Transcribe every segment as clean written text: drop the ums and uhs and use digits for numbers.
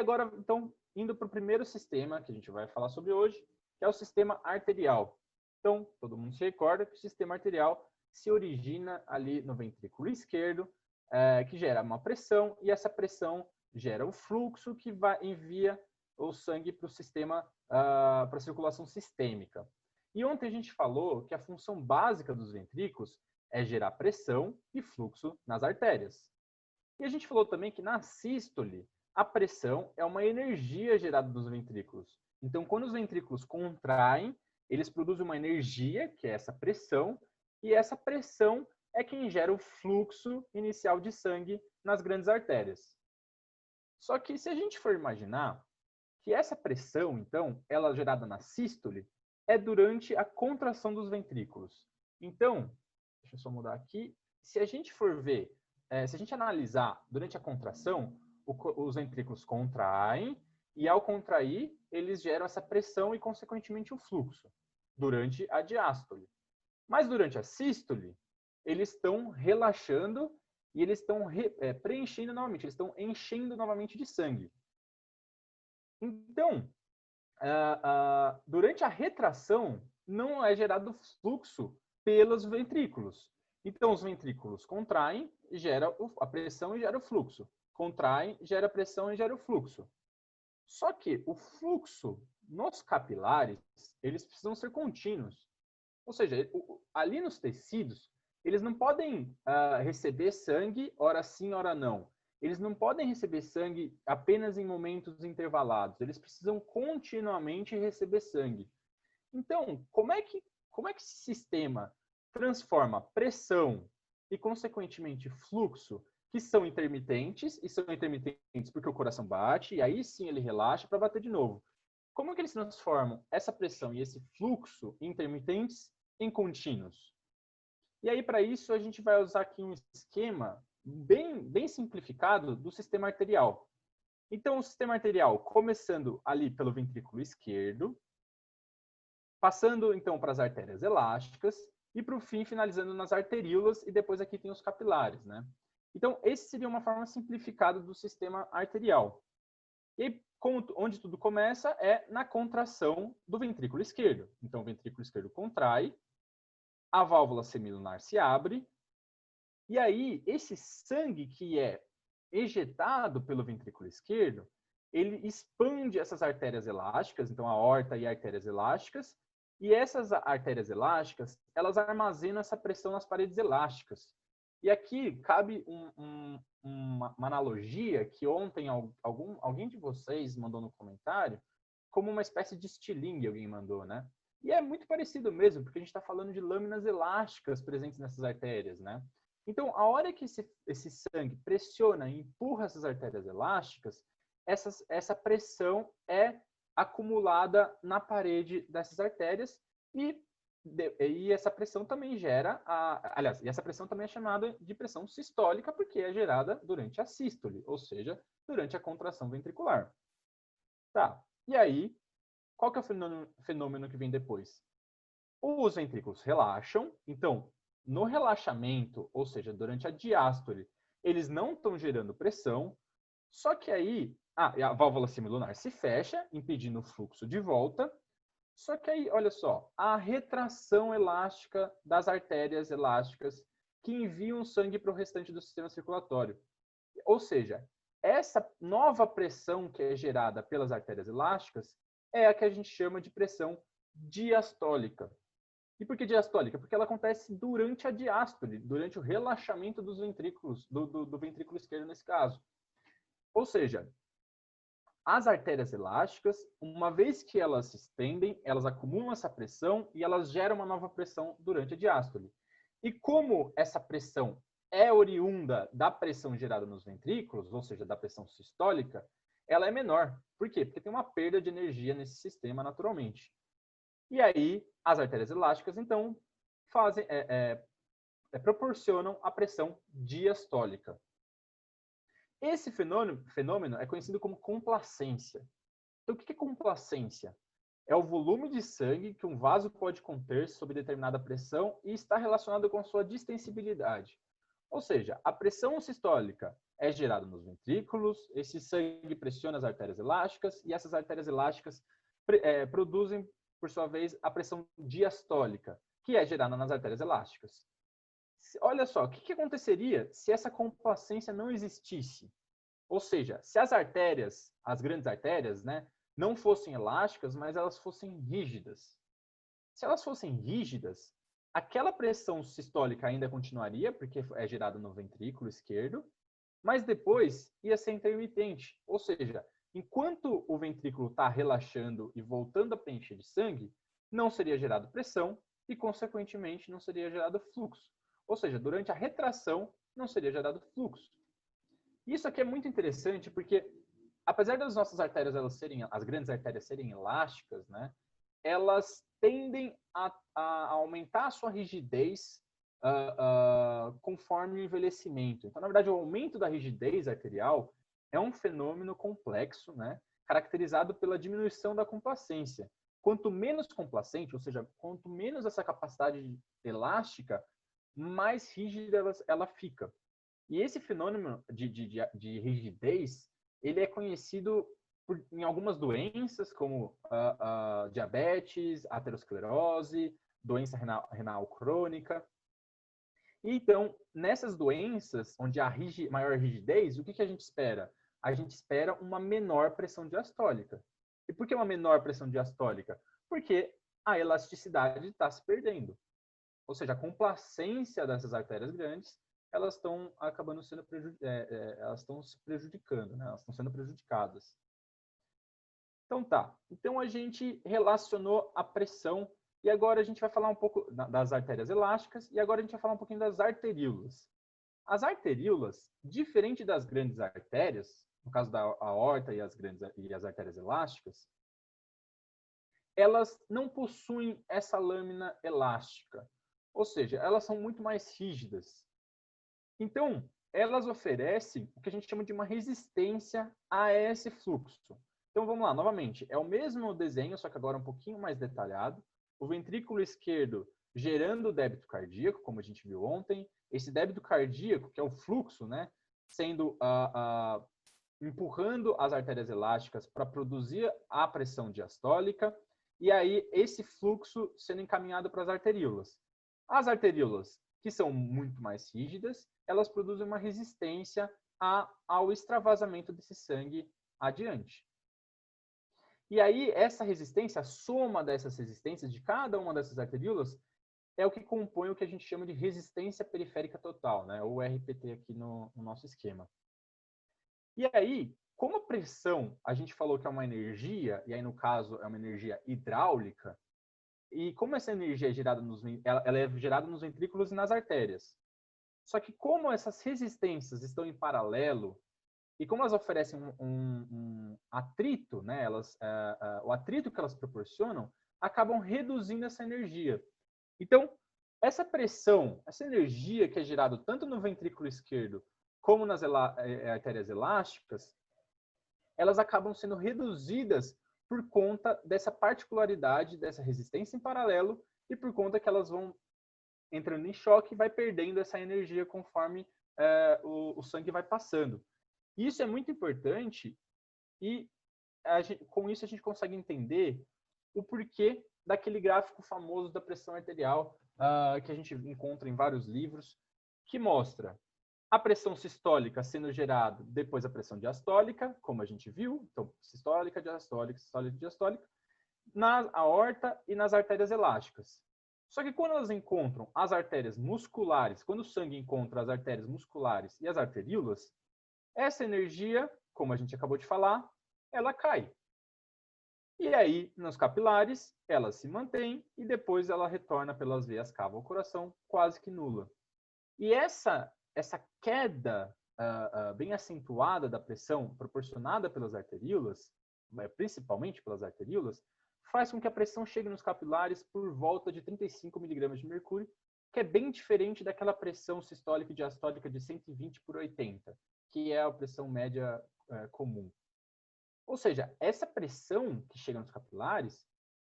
agora, então, indo para o primeiro sistema que a gente vai falar sobre hoje, que é o sistema arterial. Então, todo mundo se recorda que o sistema arterial se origina ali no ventrículo esquerdo, que gera uma pressão, e essa pressão gera o fluxo que envia o sangue para o sistema, para a circulação sistêmica. E ontem a gente falou que a função básica dos ventrículos é gerar pressão e fluxo nas artérias. E a gente falou também que na sístole, a pressão é uma energia gerada dos ventrículos. Então, quando os ventrículos contraem, eles produzem uma energia, que é essa pressão, e essa pressão é quem gera o fluxo inicial de sangue nas grandes artérias. Só que se a gente for imaginar que essa pressão, então, ela é gerada na sístole, é durante a contração dos ventrículos. Então, deixa eu só mudar aqui. Se a gente for ver, se a gente analisar durante a contração, os ventrículos contraem e, ao contrair, eles geram essa pressão e, consequentemente, o fluxo durante a diástole. Mas durante a sístole, eles estão relaxando e eles estão preenchendo novamente, eles estão enchendo novamente de sangue. Então, durante a retração, não é gerado fluxo pelos ventrículos. Então, os ventrículos contraem, gera a pressão e gera o fluxo. Contraem, gera a pressão e gera o fluxo. Só que o fluxo nos capilares, eles precisam ser contínuos. Ou seja, ali nos tecidos, eles não podem receber sangue, ora sim, ora não. Eles não podem receber sangue apenas em momentos intervalados. Eles precisam continuamente receber sangue. Então, como é que esse sistema transforma pressão e, consequentemente, fluxo, que são intermitentes, e são intermitentes porque o coração bate, e aí sim ele relaxa para bater de novo. Como é que eles transformam essa pressão e esse fluxo intermitentes em contínuos? E aí, para isso, a gente vai usar aqui um esquema bem simplificado do sistema arterial. Então, o sistema arterial, começando ali pelo ventrículo esquerdo, passando, então, para as artérias elásticas, e, para o fim, finalizando nas arteríolas, e depois aqui tem os capilares, né? Então, esse seria uma forma simplificada do sistema arterial. E aí, onde tudo começa é na contração do ventrículo esquerdo. Então, o ventrículo esquerdo contrai, a válvula semilunar se abre, e aí esse sangue que é ejetado pelo ventrículo esquerdo, ele expande essas artérias elásticas, então a aorta e artérias elásticas, e essas artérias elásticas, elas armazenam essa pressão nas paredes elásticas. E aqui cabe uma analogia que ontem alguém de vocês mandou no comentário, como uma espécie de estilingue, alguém mandou, né? E é muito parecido mesmo, porque a gente está falando de lâminas elásticas presentes nessas artérias, né? Então, a hora que esse sangue pressiona e empurra essas artérias elásticas, essa pressão é acumulada na parede dessas artérias e essa pressão também gera, aliás, essa pressão também é chamada de pressão sistólica porque é gerada durante a sístole, ou seja, durante a contração ventricular. Tá, e aí, qual que é o fenômeno que vem depois? Os ventrículos relaxam, então, no relaxamento, ou seja, durante a diástole, eles não estão gerando pressão, só que aí a válvula semilunar se fecha, impedindo o fluxo de volta. Só que aí, olha só, a retração elástica das artérias elásticas que enviam sangue para o restante do sistema circulatório. Ou seja, essa nova pressão que é gerada pelas artérias elásticas é a que a gente chama de pressão diastólica. E por que diastólica? Porque ela acontece durante a diástole, durante o relaxamento dos ventrículos, do ventrículo esquerdo nesse caso. Ou seja, as artérias elásticas, uma vez que elas se estendem, elas acumulam essa pressão e elas geram uma nova pressão durante a diástole. E como essa pressão é oriunda da pressão gerada nos ventrículos, ou seja, da pressão sistólica, ela é menor. Por quê? Porque tem uma perda de energia nesse sistema naturalmente. E aí, as artérias elásticas, então, proporcionam a pressão diastólica. Esse fenômeno é conhecido como complacência. Então, o que é complacência? É o volume de sangue que um vaso pode conter sob determinada pressão e está relacionado com a sua distensibilidade. Ou seja, a pressão sistólica é gerado nos ventrículos, esse sangue pressiona as artérias elásticas e essas artérias elásticas produzem, por sua vez, a pressão diastólica, que é gerada nas artérias elásticas. Olha só, o que aconteceria se essa complacência não existisse? Ou seja, se as artérias, as grandes artérias, né, não fossem elásticas, mas elas fossem rígidas. Se elas fossem rígidas, aquela pressão sistólica ainda continuaria, porque é gerada no ventrículo esquerdo, mas depois ia ser intermitente. Ou seja, enquanto o ventrículo está relaxando e voltando a preencher de sangue, não seria gerado pressão e, consequentemente, não seria gerado fluxo. Ou seja, durante a retração, não seria gerado fluxo. Isso aqui é muito interessante porque, apesar das nossas artérias, as grandes artérias serem elásticas, né, elas tendem a aumentar a sua rigidez conforme o envelhecimento. Então, na verdade, o aumento da rigidez arterial é um fenômeno complexo, né, caracterizado pela diminuição da complacência. Quanto menos complacente, ou seja, quanto menos essa capacidade elástica, mais rígida ela fica. E esse fenômeno de rigidez, ele é conhecido em algumas doenças, como diabetes, aterosclerose, doença renal crônica. Então, nessas doenças, onde há maior rigidez, o que a gente espera? A gente espera uma menor pressão diastólica. E por que uma menor pressão diastólica? Porque a elasticidade está se perdendo. Ou seja, a complacência dessas artérias grandes, elas estão acabando sendo elas estão se prejudicando, né? Elas estão sendo prejudicadas. Então tá. Então a gente relacionou a pressão e agora a gente vai falar um pouco das artérias elásticas e agora a gente vai falar um pouquinho das arteríolas. As arteríolas, diferente das grandes artérias, no caso da aorta e as artérias elásticas, elas não possuem essa lâmina elástica. Ou seja, elas são muito mais rígidas. Então, elas oferecem o que a gente chama de uma resistência a esse fluxo. Então, vamos lá, novamente. É o mesmo desenho, só que agora um pouquinho mais detalhado. O ventrículo esquerdo gerando o débito cardíaco, como a gente viu ontem. Esse débito cardíaco, que é o fluxo, né, sendo empurrando as artérias elásticas para produzir a pressão diastólica. E aí, esse fluxo sendo encaminhado para as arteríolas. As arteríolas, que são muito mais rígidas, elas produzem uma resistência ao extravasamento desse sangue adiante. E aí, essa resistência, a soma dessas resistências de cada uma dessas arteríolas, é o que compõe o que a gente chama de resistência periférica total, né? Ou RPT aqui no nosso esquema. E aí, como a pressão, a gente falou que é uma energia, e aí no caso é uma energia hidráulica, e como essa energia é gerada ela é gerada nos ventrículos e nas artérias. Só que como essas resistências estão em paralelo e como elas oferecem um atrito, né, o atrito que elas proporcionam, acabam reduzindo essa energia. Então, essa pressão, essa energia que é gerada tanto no ventrículo esquerdo como nas artérias elásticas, elas acabam sendo reduzidas por conta dessa particularidade, dessa resistência em paralelo e por conta que elas vão entrando em choque e vai perdendo essa energia conforme o sangue vai passando. Isso é muito importante e com isso a gente consegue entender o porquê daquele gráfico famoso da pressão arterial que a gente encontra em vários livros, que mostra a pressão sistólica sendo gerada depois da pressão diastólica, como a gente viu, então sistólica, diastólica, diastólica, na aorta e nas artérias elásticas. Só que quando elas encontram as artérias musculares, quando o sangue encontra as artérias musculares e as arteríolas, essa energia, como a gente acabou de falar, ela cai. E aí, nos capilares, ela se mantém e depois ela retorna pelas veias cava ao coração, quase que nula. E essa queda bem acentuada da pressão proporcionada pelas arteríolas, principalmente pelas arteríolas, faz com que a pressão chegue nos capilares por volta de 35 miligramas de mercúrio, que é bem diferente daquela pressão sistólica e diastólica de 120 por 80, que é a pressão média comum. Ou seja, essa pressão que chega nos capilares,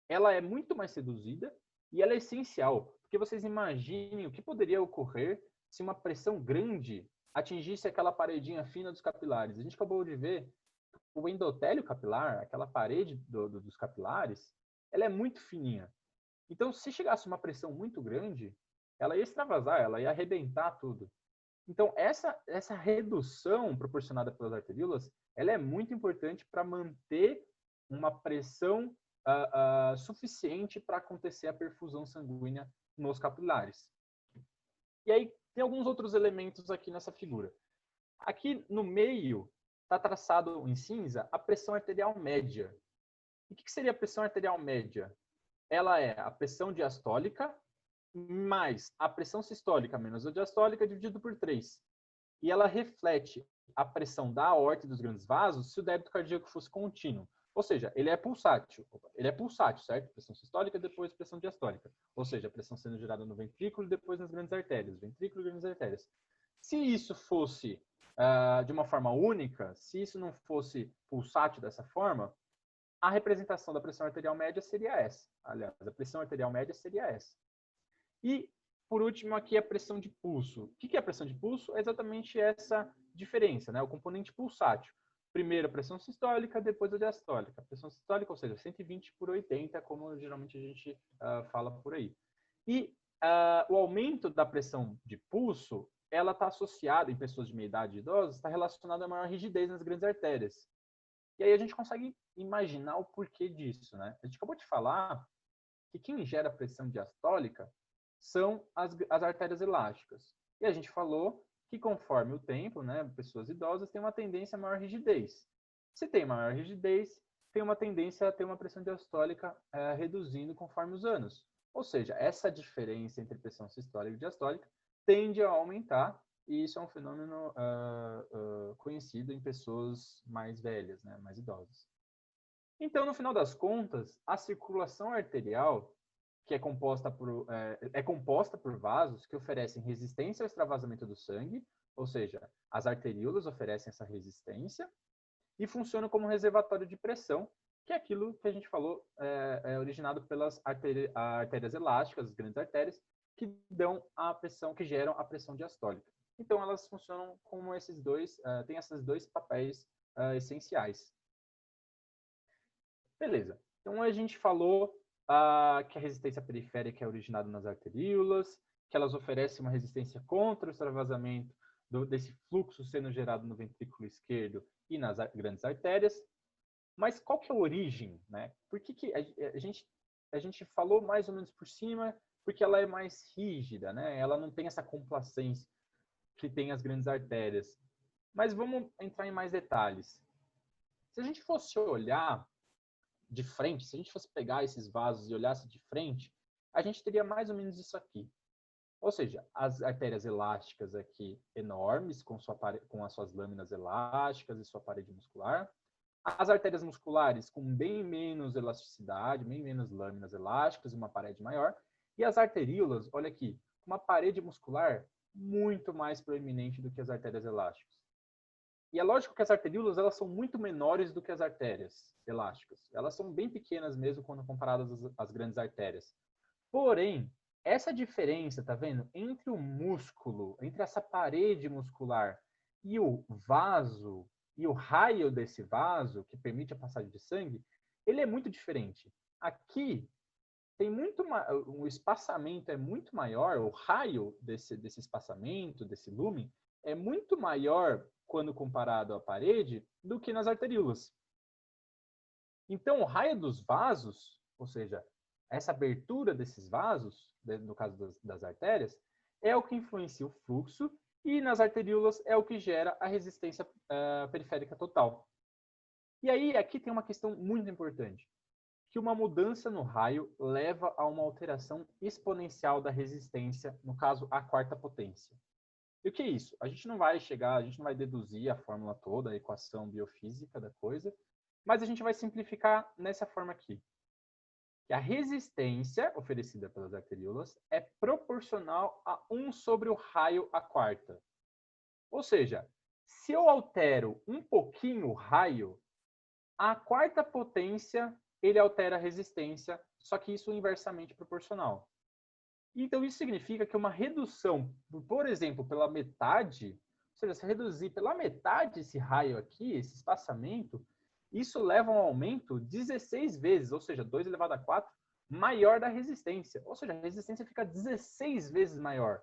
ela é muito mais reduzida e ela é essencial, porque vocês imaginem o que poderia ocorrer se uma pressão grande atingisse aquela paredinha fina dos capilares. A gente acabou de ver o endotélio capilar, aquela parede dos capilares, ela é muito fininha. Então, se chegasse uma pressão muito grande, ela ia extravasar, ela ia arrebentar tudo. Então, essa redução proporcionada pelas arteríolas, ela é muito importante para manter uma pressão suficiente para acontecer a perfusão sanguínea nos capilares. E aí, tem alguns outros elementos aqui nessa figura. Aqui no meio, está traçado em cinza a pressão arterial média. E o que seria a pressão arterial média? Ela é a pressão diastólica mais a pressão sistólica menos a diastólica dividido por 3. E ela reflete a pressão da aorta e dos grandes vasos se o débito cardíaco fosse contínuo. Ou seja, ele é pulsátil. Ele é pulsátil, certo? Pressão sistólica, depois pressão diastólica. Ou seja, a pressão sendo gerada no ventrículo e depois nas grandes artérias. Ventrículo e grandes artérias. Se isso fosse de uma forma única, se isso não fosse pulsátil dessa forma, a representação da pressão arterial média seria essa. Aliás, a pressão arterial média seria essa. E, por último, aqui a pressão de pulso. O que é a pressão de pulso? É exatamente essa diferença, né? O componente pulsátil. Primeiro a pressão sistólica, depois a diastólica. A pressão sistólica, ou seja, 120 por 80, como geralmente a gente fala por aí. E o aumento da pressão de pulso, ela está associada, em pessoas de meia idade e idosos, está relacionada a maior rigidez nas grandes artérias. E aí a gente consegue imaginar o porquê disso, né? A gente acabou de falar que quem gera pressão diastólica são as artérias elásticas. E a gente falou que conforme o tempo, né, pessoas idosas têm uma tendência a maior rigidez. Se tem maior rigidez, tem uma tendência a ter uma pressão diastólica reduzindo conforme os anos. Ou seja, essa diferença entre pressão sistólica e diastólica tende a aumentar, e isso é um fenômeno conhecido em pessoas mais velhas, né, mais idosas. Então, no final das contas, a circulação arterial, que é composta por vasos que oferecem resistência ao extravasamento do sangue, ou seja, as arteríolas oferecem essa resistência, e funcionam como reservatório de pressão, que é aquilo que a gente falou, originado pelas artérias elásticas, as grandes artérias, que dão a pressão, que geram a pressão diastólica. Então, elas funcionam como têm esses dois papéis essenciais. Beleza. Então, a gente falou que a resistência periférica é originada nas arteríolas, que elas oferecem uma resistência contra o extravasamento desse fluxo sendo gerado no ventrículo esquerdo e nas grandes artérias. Mas qual que é a origem, né? Por que a gente falou mais ou menos por cima? Porque ela é mais rígida, né? Ela não tem essa complacência que tem as grandes artérias. Mas vamos entrar em mais detalhes. Se a gente fosse olhar de frente, se a gente fosse pegar esses vasos e olhasse de frente, a gente teria mais ou menos isso aqui. Ou seja, as artérias elásticas aqui enormes, com as suas lâminas elásticas e sua parede muscular. As artérias musculares com bem menos elasticidade, bem menos lâminas elásticas e uma parede maior. E as arteríolas, olha aqui, uma parede muscular muito mais proeminente do que as artérias elásticas. E é lógico que as arteríolas elas são muito menores do que as artérias elásticas. Elas são bem pequenas mesmo quando comparadas às grandes artérias. Porém, essa diferença, tá vendo? Entre o músculo, entre essa parede muscular e o vaso, e o raio desse vaso, que permite a passagem de sangue, ele é muito diferente. Aqui, tem o espaçamento é muito maior, o raio desse espaçamento, desse lumen, é muito maior quando comparado à parede do que nas arteríolas. Então, o raio dos vasos, ou seja, essa abertura desses vasos, no caso das artérias, é o que influencia o fluxo e nas arteríolas é o que gera a resistência periférica total. E aí, aqui tem uma questão muito importante, que uma mudança no raio leva a uma alteração exponencial da resistência, no caso, a quarta potência. E o que é isso? A gente não vai deduzir a fórmula toda, a equação biofísica da coisa, mas a gente vai simplificar nessa forma aqui. Que a resistência oferecida pelas arteríolas é proporcional a 1 sobre o raio à quarta. Ou seja, se eu altero um pouquinho o raio, a quarta potência ele altera a resistência, só que isso é inversamente proporcional. Então, isso significa que uma redução, por exemplo, pela metade, seja, se reduzir pela metade esse raio aqui, esse espaçamento, isso leva a um aumento 16 vezes, ou seja, 2 elevado a 4, maior da resistência. Ou seja, a resistência fica 16 vezes maior.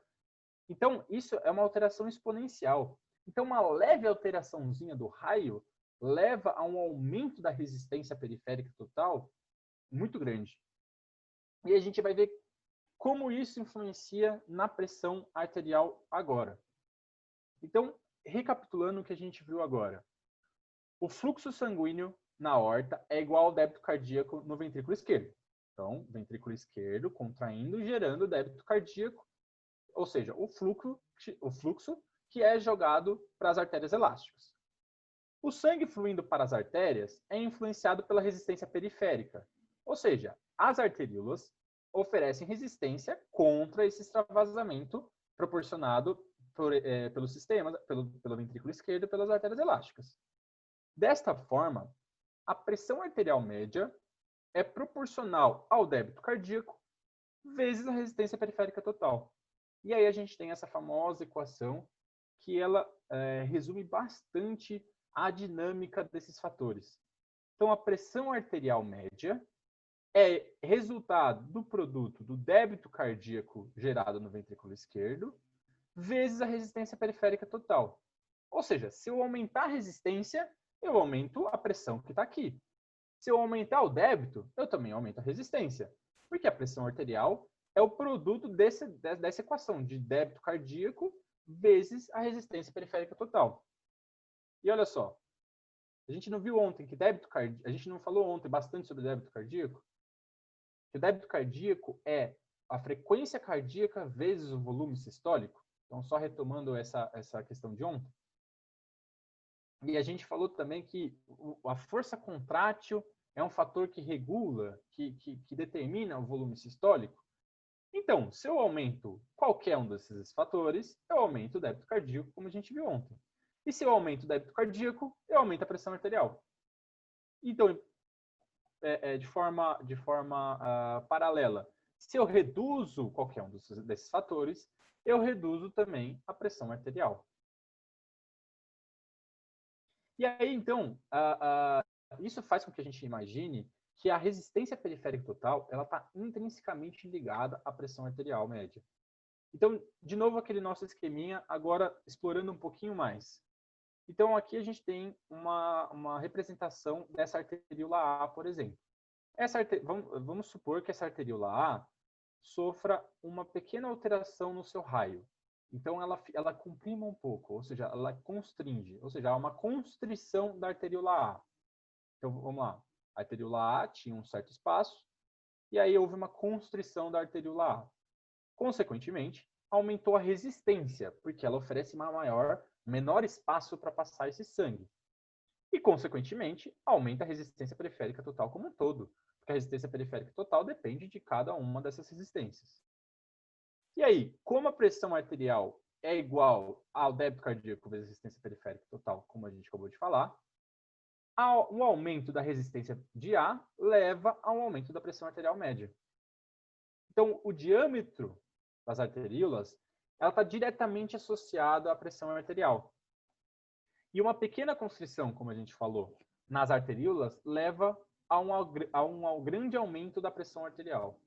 Então, isso é uma alteração exponencial. Então, uma leve alteraçãozinha do raio leva a um aumento da resistência periférica total muito grande. E a gente vai ver como isso influencia na pressão arterial agora. Então, recapitulando o que a gente viu agora. O fluxo sanguíneo na aorta é igual ao débito cardíaco no ventrículo esquerdo. Então, ventrículo esquerdo contraindo, gerando débito cardíaco, ou seja, o fluxo que é jogado para as artérias elásticas. O sangue fluindo para as artérias é influenciado pela resistência periférica, ou seja, as arteríolas oferecem resistência contra esse extravasamento proporcionado pelo sistema, pelo ventrículo esquerdo e pelas artérias elásticas. Desta forma, a pressão arterial média é proporcional ao débito cardíaco vezes a resistência periférica total. E aí a gente tem essa famosa equação que ela resume bastante a dinâmica desses fatores. Então, a pressão arterial média é resultado do produto do débito cardíaco gerado no ventrículo esquerdo vezes a resistência periférica total. Ou seja, se eu aumentar a resistência, eu aumento a pressão que está aqui. Se eu aumentar o débito, eu também aumento a resistência. Porque a pressão arterial é o produto dessa equação de débito cardíaco vezes a resistência periférica total. E olha só, a gente não viu ontem que a gente não falou ontem bastante sobre débito cardíaco? Que o débito cardíaco é a frequência cardíaca vezes o volume sistólico. Então, só retomando essa questão de ontem. E a gente falou também que a força contrátil é um fator que regula, que determina o volume sistólico. Então, se eu aumento qualquer um desses fatores, eu aumento o débito cardíaco, como a gente viu ontem. E se eu aumento o débito cardíaco, eu aumento a pressão arterial. Então, de forma paralela, se eu reduzo qualquer um desses fatores, eu reduzo também a pressão arterial. E aí, então, isso faz com que a gente imagine que a resistência periférica total ela está intrinsecamente ligada à pressão arterial média. Então, de novo, aquele nosso esqueminha, agora explorando um pouquinho mais. Então, aqui a gente tem uma representação dessa arteríola A, por exemplo. Vamos supor que essa arteríola A sofra uma pequena alteração no seu raio. Então, ela comprima um pouco, ou seja, ela constringe, ou seja, há uma constrição da arteríola A. Então, vamos lá. A arteríola A tinha um certo espaço, e aí houve uma constrição da arteríola A. Consequentemente, aumentou a resistência, porque ela oferece menor espaço para passar esse sangue. E, consequentemente, aumenta a resistência periférica total como um todo, porque a resistência periférica total depende de cada uma dessas resistências. E aí, como a pressão arterial é igual ao débito cardíaco vezes a resistência periférica total, como a gente acabou de falar, o aumento da resistência de A leva ao aumento da pressão arterial média. Então, o diâmetro das arteríolas está diretamente associado à pressão arterial. E uma pequena constrição, como a gente falou, nas arteríolas leva a um grande aumento da pressão arterial.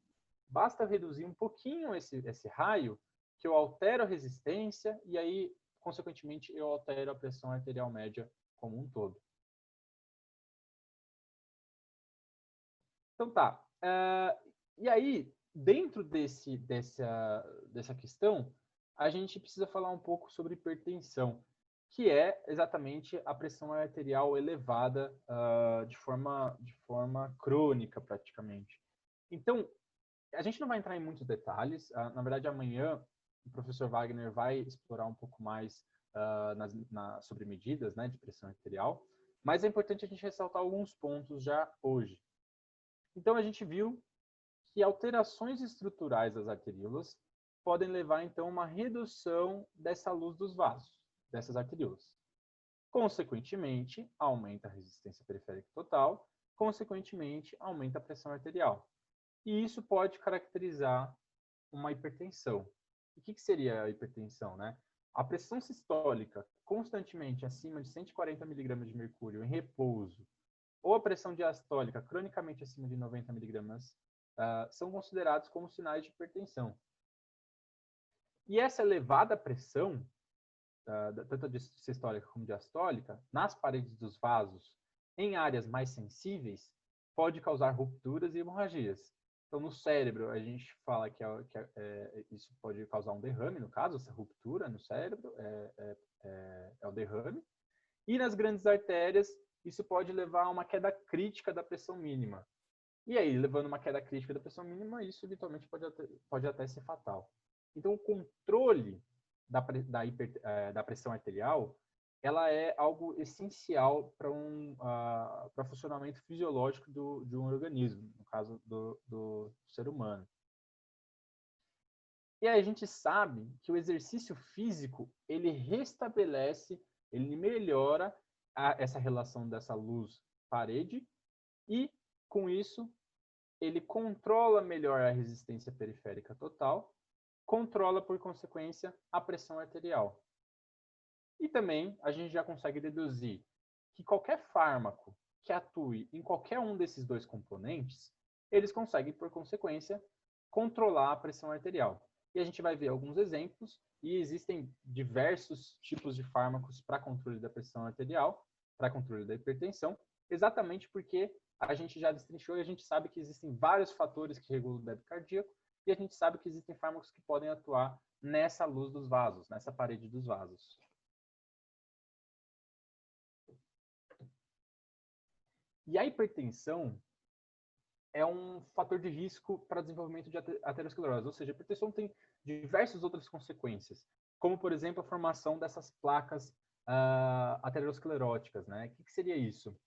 Basta reduzir um pouquinho esse raio que eu altero a resistência e aí, consequentemente, eu altero a pressão arterial média como um todo. Então tá. E aí, dentro dessa questão, a gente precisa falar um pouco sobre hipertensão, que é exatamente a pressão arterial elevada de forma crônica, praticamente. Então, a gente não vai entrar em muitos detalhes. Na verdade, amanhã o professor Wagner vai explorar um pouco mais sobre medidas, né, de pressão arterial, mas é importante a gente ressaltar alguns pontos já hoje. Então, a gente viu que alterações estruturais das arteríolas podem levar, então, a uma redução dessa luz dos vasos, dessas arteríolas. Consequentemente, aumenta a resistência periférica total, consequentemente, aumenta a pressão arterial. E isso pode caracterizar uma hipertensão. E o que seria a hipertensão, né? a pressão sistólica constantemente acima de 140 miligramas de mercúrio em repouso, ou a pressão diastólica cronicamente acima de 90 miligramas, são considerados como sinais de hipertensão. E essa elevada pressão, tanto de sistólica como diastólica, nas paredes dos vasos, em áreas mais sensíveis, pode causar rupturas e hemorragias. Então, no cérebro, a gente fala que isso pode causar um derrame, no caso, essa ruptura no cérebro é o derrame. E nas grandes artérias, isso pode levar a uma queda crítica da pressão mínima. E aí, levando uma queda crítica da pressão mínima, isso eventualmente pode até ser fatal. Então, o controle da pressão arterial, ela é algo essencial para o funcionamento fisiológico de um organismo, no caso do ser humano. E aí a gente sabe que o exercício físico, ele restabelece, ele melhora essa relação dessa luz-parede e, com isso, ele controla melhor a resistência periférica total, controla, por consequência, a pressão arterial. E também a gente já consegue deduzir que qualquer fármaco que atue em qualquer um desses dois componentes, eles conseguem, por consequência, controlar a pressão arterial. E a gente vai ver alguns exemplos, e existem diversos tipos de fármacos para controle da pressão arterial, para controle da hipertensão, exatamente porque a gente já destrinchou e a gente sabe que existem vários fatores que regulam o débito cardíaco, e a gente sabe que existem fármacos que podem atuar nessa luz dos vasos, nessa parede dos vasos. E a hipertensão é um fator de risco para o desenvolvimento de aterosclerose, ou seja, a hipertensão tem diversas outras consequências, como, por exemplo, a formação dessas placas ateroscleróticas, né? O que seria isso?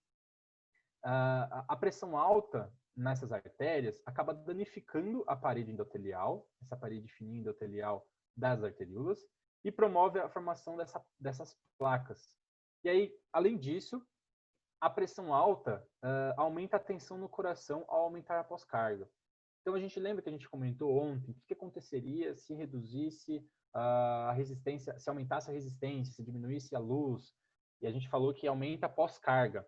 A pressão alta nessas artérias acaba danificando a parede endotelial, essa parede fininha endotelial das arteríolas, e promove a formação dessas placas. E aí, além disso, a pressão alta aumenta a tensão no coração ao aumentar a pós-carga. Então, a gente lembra que a gente comentou ontem o que aconteceria se reduzisse a resistência, se aumentasse a resistência, se diminuísse a luz, e a gente falou que aumenta a pós-carga.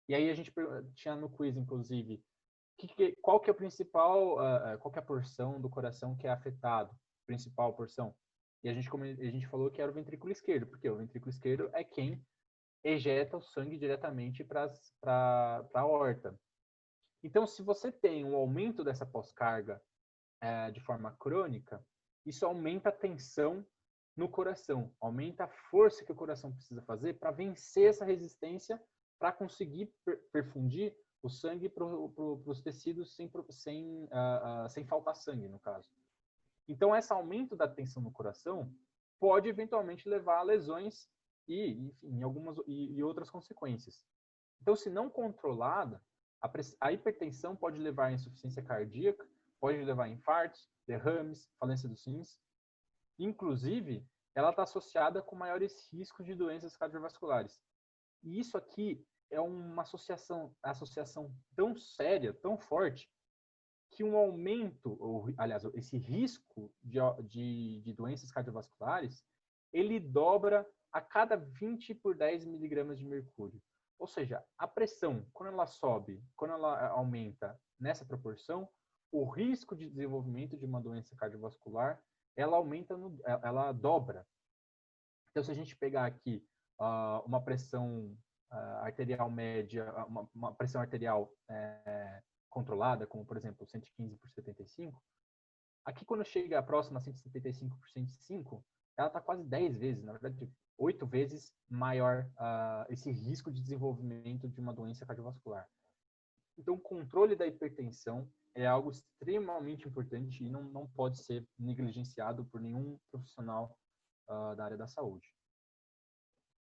E aí a gente tinha no quiz, inclusive, qual que é o principal, qual que é a porção do coração que é afetado, principal porção. E a gente falou que era o ventrículo esquerdo, porque o ventrículo esquerdo é quem ejeta o sangue diretamente para a aorta. Então, se você tem um aumento dessa pós-carga de forma crônica, isso aumenta a tensão no coração, aumenta a força que o coração precisa fazer para vencer essa resistência, para conseguir perfundir o sangue para os tecidos sem faltar sangue, no caso. Então, esse aumento da tensão no coração pode eventualmente levar a lesões e outras consequências. Então, se não controlada, a hipertensão pode levar a insuficiência cardíaca, pode levar a infartos, derrames, falência dos rins. Inclusive, ela está associada com maiores riscos de doenças cardiovasculares. E isso aqui é uma associação tão séria, tão forte, que um aumento, aliás, esse risco de doenças cardiovasculares, ele dobra a cada 20 por 10 miligramas de mercúrio. Ou seja, a pressão, quando ela sobe, quando ela aumenta nessa proporção, o risco de desenvolvimento de uma doença cardiovascular, ela dobra. Então, se a gente pegar aqui uma pressão arterial média, uma pressão arterial controlada, como, por exemplo, 115 por 75, aqui quando chega próxima a 175 por 105, ela está quase 10 vezes, na verdade, 8 vezes maior esse risco de desenvolvimento de uma doença cardiovascular. Então, o controle da hipertensão é algo extremamente importante e não pode ser negligenciado por nenhum profissional da área da saúde.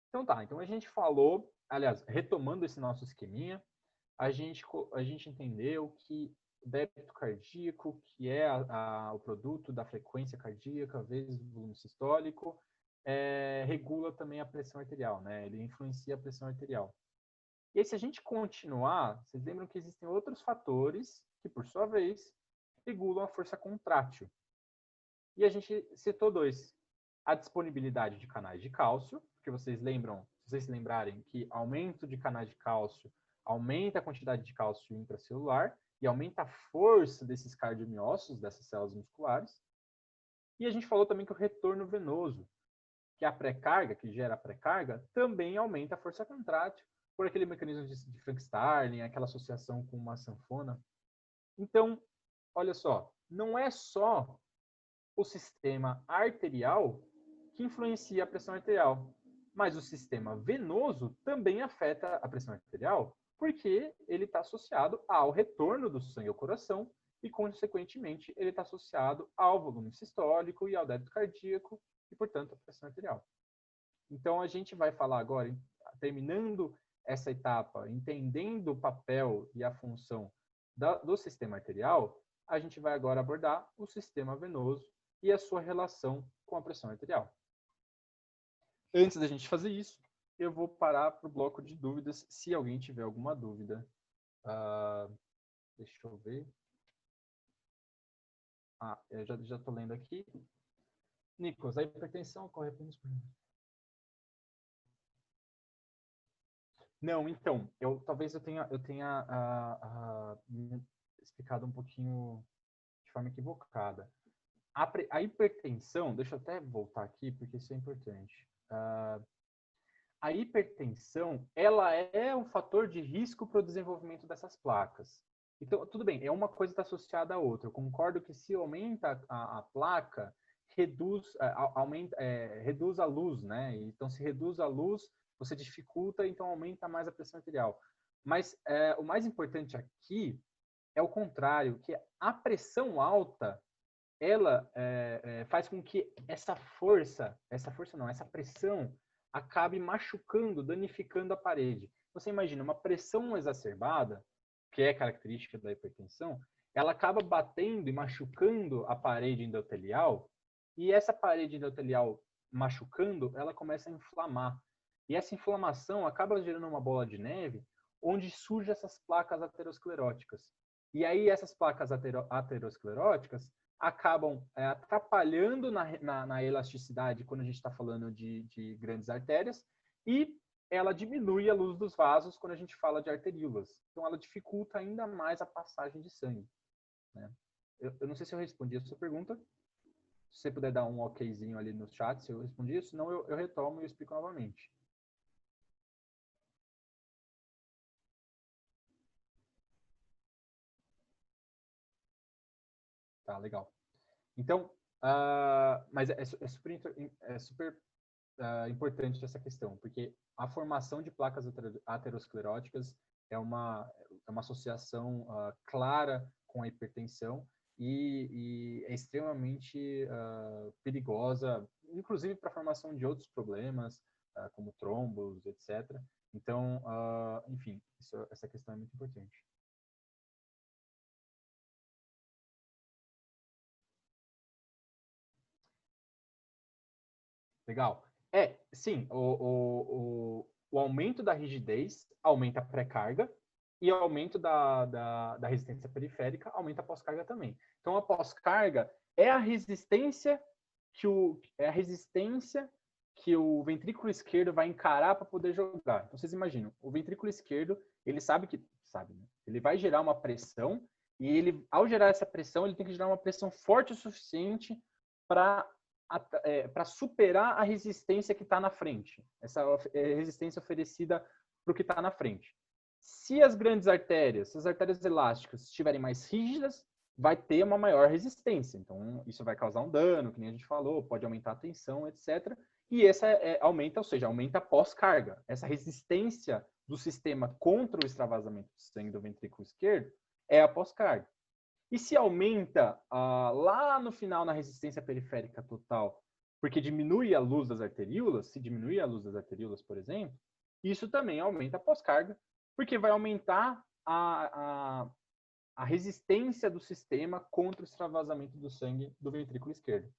Então tá, então a gente falou, aliás, retomando esse nosso esqueminha, a gente entendeu que o débito cardíaco, que é o produto da frequência cardíaca vezes o volume sistólico, regula também a pressão arterial, né? Ele influencia a pressão arterial. E aí, se a gente continuar, vocês lembram que existem outros fatores que, por sua vez, regulam a força contrátil. E a gente citou dois. a disponibilidade de canais de cálcio, porque vocês lembram, se vocês se lembrarem que aumento de canais de cálcio aumenta a quantidade de cálcio intracelular e aumenta a força desses cardiomiócitos, dessas células musculares. E a gente falou também que o retorno venoso, que é a pré-carga, que gera a pré-carga, também aumenta a força contrátil por aquele mecanismo de Frank-Starling, aquela associação com uma sanfona. Então, olha só, não é só o sistema arterial que influencia a pressão arterial, mas o sistema venoso também afeta a pressão arterial, porque ele está associado ao retorno do sangue ao coração e, consequentemente, ele está associado ao volume sistólico e ao débito cardíaco e, portanto, à pressão arterial. Então, a gente vai falar agora, terminando essa etapa, entendendo o papel e a função do sistema arterial, a gente vai agora abordar o sistema venoso e a sua relação com a pressão arterial. Antes da gente fazer isso, eu vou parar para o bloco de dúvidas, se alguém tiver alguma dúvida. Deixa eu ver. Eu já estou lendo aqui. Nicolas, a hipertensão ocorre apenas por... Não, então, talvez eu tenha explicado um pouquinho de forma equivocada. A hipertensão, deixa eu até voltar aqui, porque isso é importante. A hipertensão, ela é um fator de risco para o desenvolvimento dessas placas. Então, tudo bem, uma coisa está associada à outra. Eu concordo que se aumenta a placa, reduz a luz, né? Então, se reduz a luz, você dificulta, então aumenta mais a pressão arterial. Mas o mais importante aqui é o contrário, que a pressão alta, ela faz com que essa pressão acabe machucando, danificando a parede. Você imagina, uma pressão exacerbada, que é característica da hipertensão, ela acaba batendo e machucando a parede endotelial, e essa parede endotelial machucando, ela começa a inflamar. E essa inflamação acaba gerando uma bola de neve, onde surgem essas placas ateroscleróticas. E aí essas placas ateroscleróticas acabam atrapalhando na elasticidade quando a gente está falando de grandes artérias, e ela diminui a luz dos vasos quando a gente fala de arteríolas. Então, ela dificulta ainda mais a passagem de sangue. Né? Eu não sei se eu respondi a sua pergunta. Se você puder dar um okzinho ali no chat, se eu respondi, senão eu retomo e eu explico novamente. Tá, legal. Então, mas é super importante essa questão, porque a formação de placas ateroscleróticas é uma associação clara com a hipertensão e é extremamente perigosa, inclusive para a formação de outros problemas, como trombos, etc. Então, enfim, essa questão é muito importante. Legal. Sim, o aumento da rigidez aumenta a pré-carga e o aumento da resistência periférica aumenta a pós-carga também. Então, a pós-carga é a resistência que o ventrículo esquerdo vai encarar para poder jogar. Então, vocês imaginam, o ventrículo esquerdo, ele sabe, né? Ele vai gerar uma pressão e ele, ao gerar essa pressão, ele tem que gerar uma pressão forte o suficiente para superar a resistência que está na frente, essa resistência oferecida para o que está na frente. Se as grandes artérias, se as artérias elásticas estiverem mais rígidas, vai ter uma maior resistência. Então, isso vai causar um dano, que nem a gente falou, pode aumentar a tensão, etc. E essa aumenta, ou seja, aumenta a pós-carga. Essa resistência do sistema contra o extravasamento de sangue do ventrículo esquerdo é a pós-carga. E se aumenta lá no final na resistência periférica total, porque diminui a luz das arteríolas, se diminuir a luz das arteríolas, por exemplo, isso também aumenta a pós-carga, porque vai aumentar a resistência do sistema contra o extravasamento do sangue do ventrículo esquerdo.